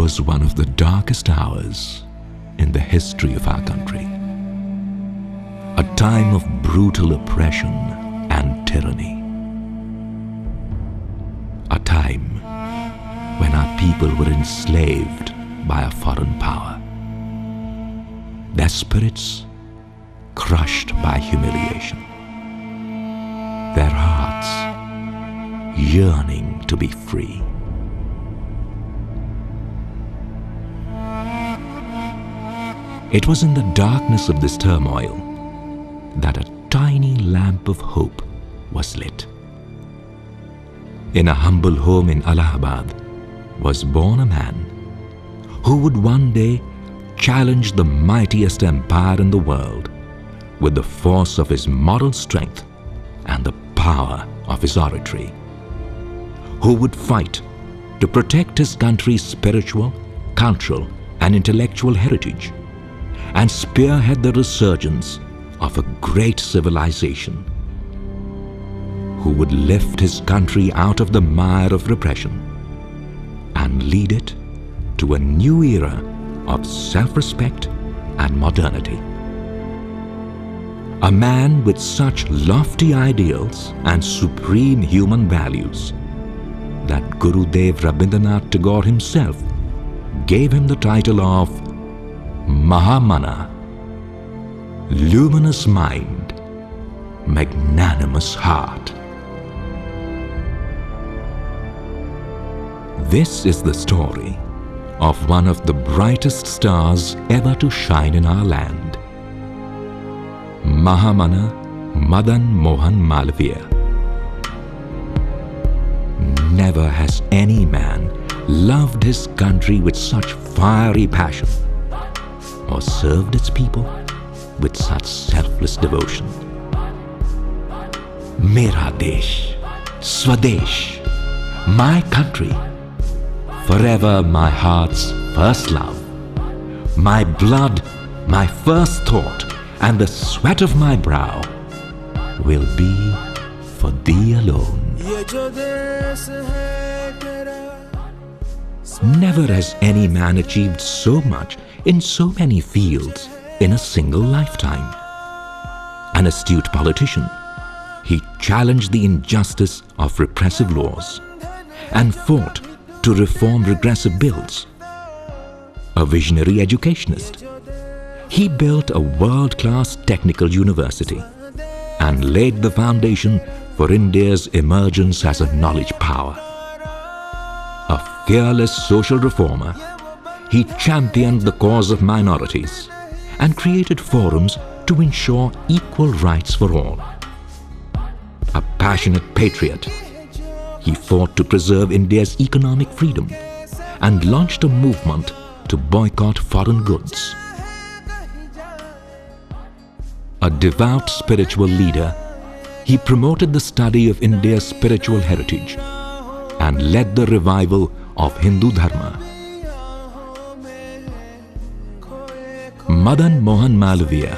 was one of the darkest hours in the history of our country. A time of brutal oppression and tyranny. A time when our people were enslaved by a foreign power. Their spirits crushed by humiliation. Their hearts yearning to be free. It was in the darkness of this turmoil that a tiny lamp of hope was lit. In a humble home in Allahabad was born a man who would one day challenge the mightiest empire in the world with the force of his moral strength and the power of his oratory, who would fight to protect his country's spiritual, cultural, and intellectual heritage, and spearhead the resurgence of a great civilization, who would lift his country out of the mire of repression and lead it to a new era of self-respect and modernity. A man with such lofty ideals and supreme human values that Gurudev Rabindranath Tagore himself gave him the title of Mahamana, luminous mind, magnanimous heart. This is the story of one of the brightest stars ever to shine in our land, Mahamana Madan Mohan Malaviya. Never has any man loved his country with such fiery passion or served its people with such selfless devotion. Mera Desh, Swadesh, my country, forever my heart's first love, my blood, my first thought, and the sweat of my brow will be for thee alone. Never has any man achieved so much in so many fields in a single lifetime. An astute politician, he challenged the injustice of repressive laws and fought to reform regressive bills. A visionary educationist, he built a world-class technical university and laid the foundation for India's emergence as a knowledge power. A fearless social reformer, he championed the cause of minorities and created forums to ensure equal rights for all. A passionate patriot, he fought to preserve India's economic freedom and launched a movement to boycott foreign goods. A devout spiritual leader, he promoted the study of India's spiritual heritage and led the revival of Hindu Dharma. Madan Mohan Malaviya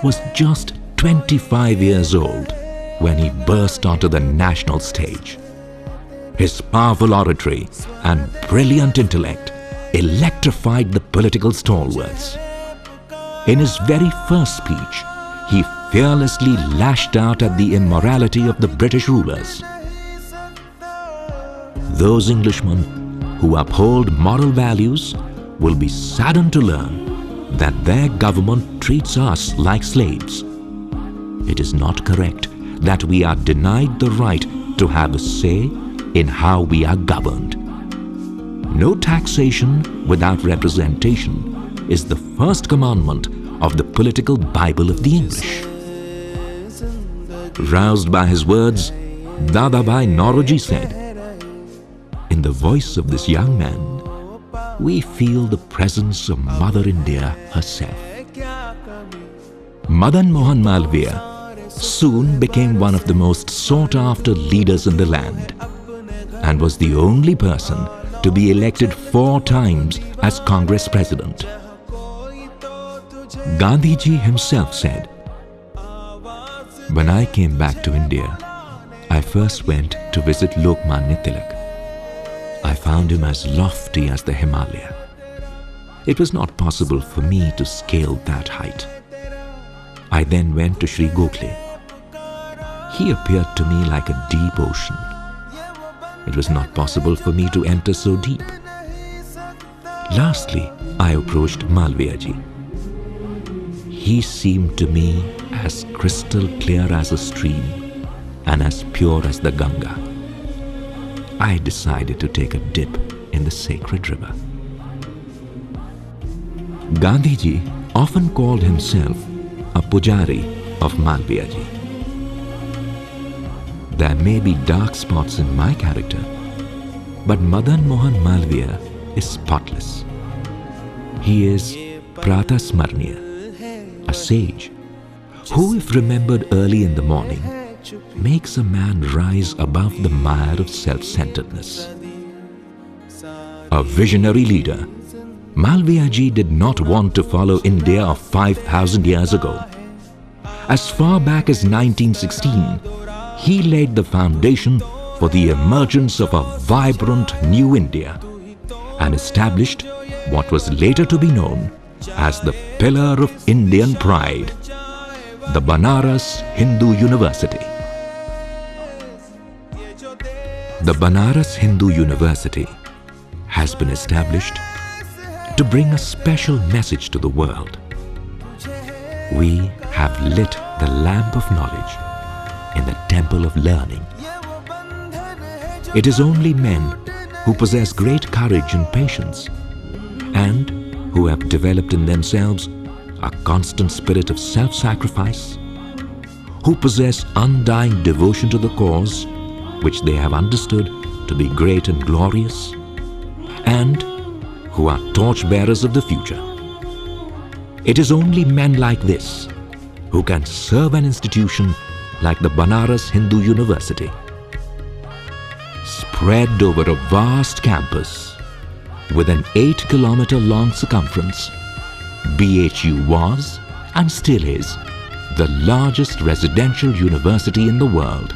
was just 25 years old when he burst onto the national stage. His powerful oratory and brilliant intellect electrified the political stalwarts. In his very first speech, he fearlessly lashed out at the immorality of the British rulers. Those Englishmen who uphold moral values will be saddened to learn that their government treats us like slaves. It is not correct that we are denied the right to have a say in how we are governed. No taxation without representation is the first commandment of the political Bible of the English. Roused by his words, Dadabhai Nauroji said, "In the voice of this young man, we feel the presence of Mother India herself." Madan Mohan Malaviya soon became one of the most sought-after leaders in the land and was the only person to be elected 4 times as Congress President. Gandhiji himself said, "When I came back to India, I first went to visit Lokmanya Tilak. I found him as lofty as the Himalaya, it was not possible for me to scale that height. I then went to Sri Gokhale. He appeared to me like a deep ocean. It was not possible for me to enter so deep. Lastly, I approached Malaviya ji. He seemed to me as crystal clear as a stream and as pure as the Ganga. I decided to take a dip in the sacred river. Gandhiji often called himself a pujari of Malaviya ji. There may be dark spots in my character, but Madan Mohan Malaviya is spotless. He is Pratasmarniya, a sage, who, if remembered early in the morning, makes a man rise above the mire of self-centeredness. A visionary leader, Malaviya ji did not want to follow India of 5,000 years ago. As far back as 1916, he laid the foundation for the emergence of a vibrant new India and established what was later to be known as the pillar of Indian pride, the Banaras Hindu University. The Banaras Hindu University has been established to bring a special message to the world. We have lit the lamp of knowledge in the temple of learning. It is only men who possess great courage and patience and who have developed in themselves a constant spirit of self-sacrifice, who possess undying devotion to the cause which they have understood to be great and glorious, and who are torch-bearers of the future. It is only men like this who can serve an institution like the Banaras Hindu University. Spread over a vast campus with an 8-kilometer-long circumference, BHU was and still is the largest residential university in the world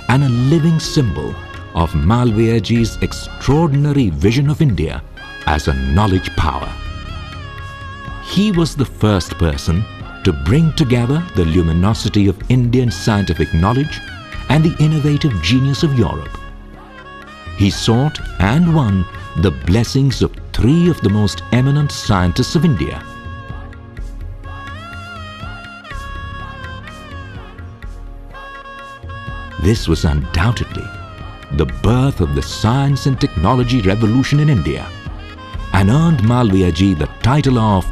and a living symbol of Malaviya ji's extraordinary vision of India as a knowledge power. He was the first person to bring together the luminosity of Indian scientific knowledge and the innovative genius of Europe. He sought and won the blessings of 3 of the most eminent scientists of India. This was undoubtedly the birth of the science and technology revolution in India and earned Malaviya ji the title of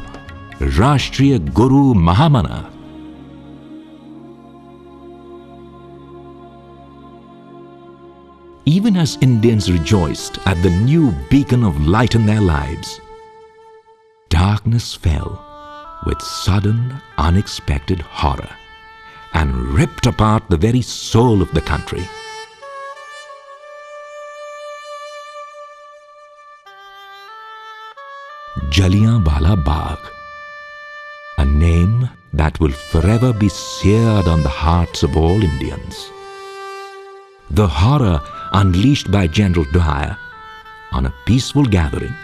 Rashtriya Guru Mahamana. Even as Indians rejoiced at the new beacon of light in their lives, darkness fell with sudden, unexpected horror and ripped apart the very soul of the country. Jallianwala Bagh, a name that will forever be seared on the hearts of all Indians. The horror unleashed by General Dwyer on a peaceful gathering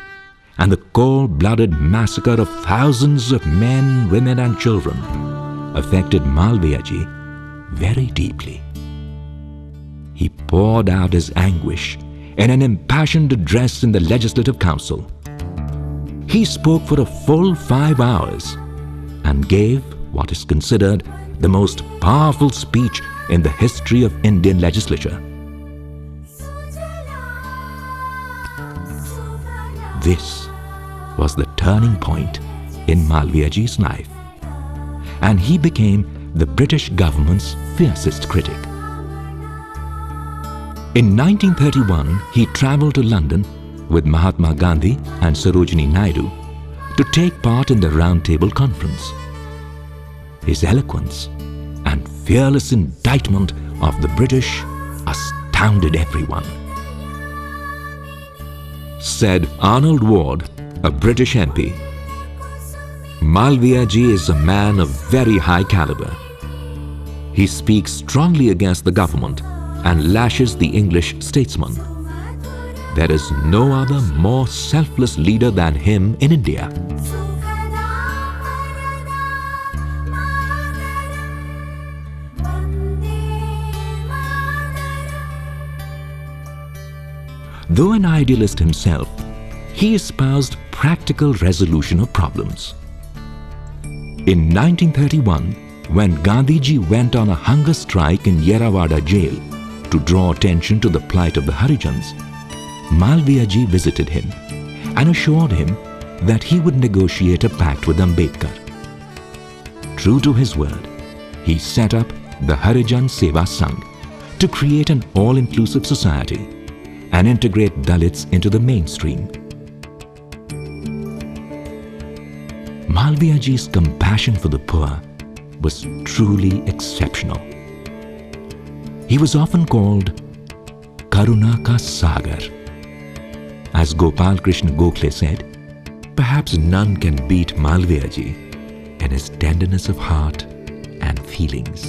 and the cold-blooded massacre of thousands of men, women and children affected Malaviya ji very deeply. He poured out his anguish in an impassioned address in the Legislative Council. He spoke for a full 5 hours and gave what is considered the most powerful speech in the history of Indian legislature. This was the turning point in Malaviya ji's life, and he became the British government's fiercest critic. In 1931, he travelled to London with Mahatma Gandhi and Sarojini Naidu to take part in the Round Table Conference. His eloquence and fearless indictment of the British astounded everyone. Said Arnold Ward, a British MP, Malaviya ji is a man of very high caliber. He speaks strongly against the government and lashes the English statesman. There is no other more selfless leader than him in India. Though an idealist himself, he espoused practical resolution of problems. In 1931, when Gandhiji went on a hunger strike in Yerawada jail to draw attention to the plight of the Harijans, Malaviya ji visited him and assured him that he would negotiate a pact with Ambedkar. True to his word, he set up the Harijan Seva Sangh to create an all-inclusive society and integrate Dalits into the mainstream. Malaviya ji's compassion for the poor was truly exceptional. He was often called Karuna Ka Sagar. As Gopal Krishna Gokhale said, perhaps none can beat Malaviya ji in his tenderness of heart and feelings.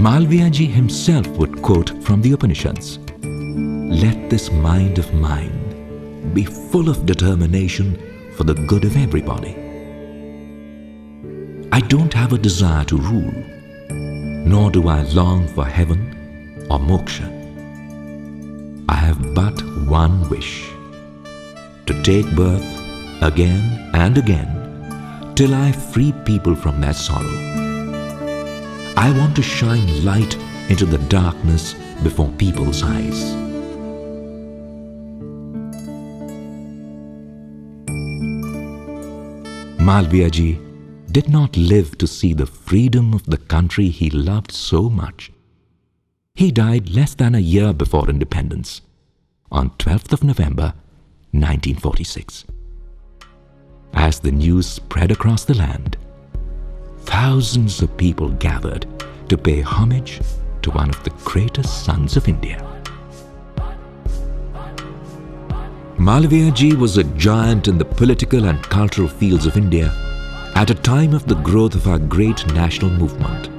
Malaviya ji himself would quote from the Upanishads, "Let this mind of mine be full of determination for the good of everybody. I don't have a desire to rule, nor do I long for heaven or moksha. I have but one wish, to take birth again and again till I free people from their sorrow. I want to shine light into the darkness before people's eyes." Malaviya ji did not live to see the freedom of the country he loved so much. He died less than a year before independence, on 12th of November, 1946. As the news spread across the land, thousands of people gathered to pay homage to one of the greatest sons of India. Malaviya ji was a giant in the political and cultural fields of India at a time of the growth of our great national movement.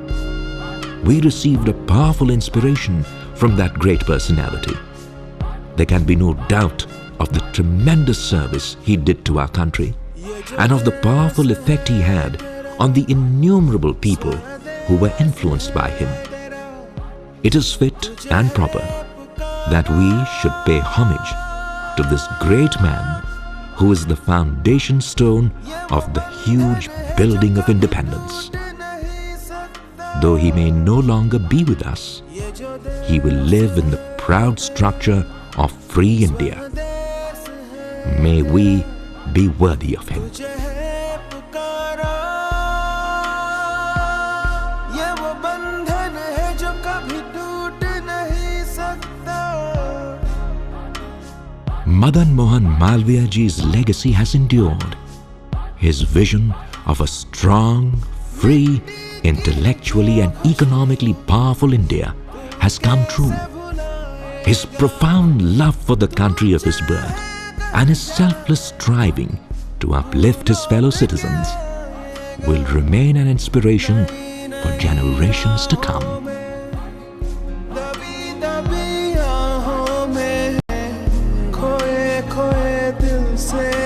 We received a powerful inspiration from that great personality. There can be no doubt of the tremendous service he did to our country and of the powerful effect he had on the innumerable people who were influenced by him. It is fit and proper that we should pay homage to this great man who is the foundation stone of the huge building of independence. Though he may no longer be with us, he will live in the proud structure of free India. May we be worthy of him. Madan Mohan Malaviya ji's legacy has endured. His vision of a strong, free, intellectually and economically powerful India has come true. His profound love for the country of his birth and his selfless striving to uplift his fellow citizens will remain an inspiration for generations to come. खोए खोए दिल से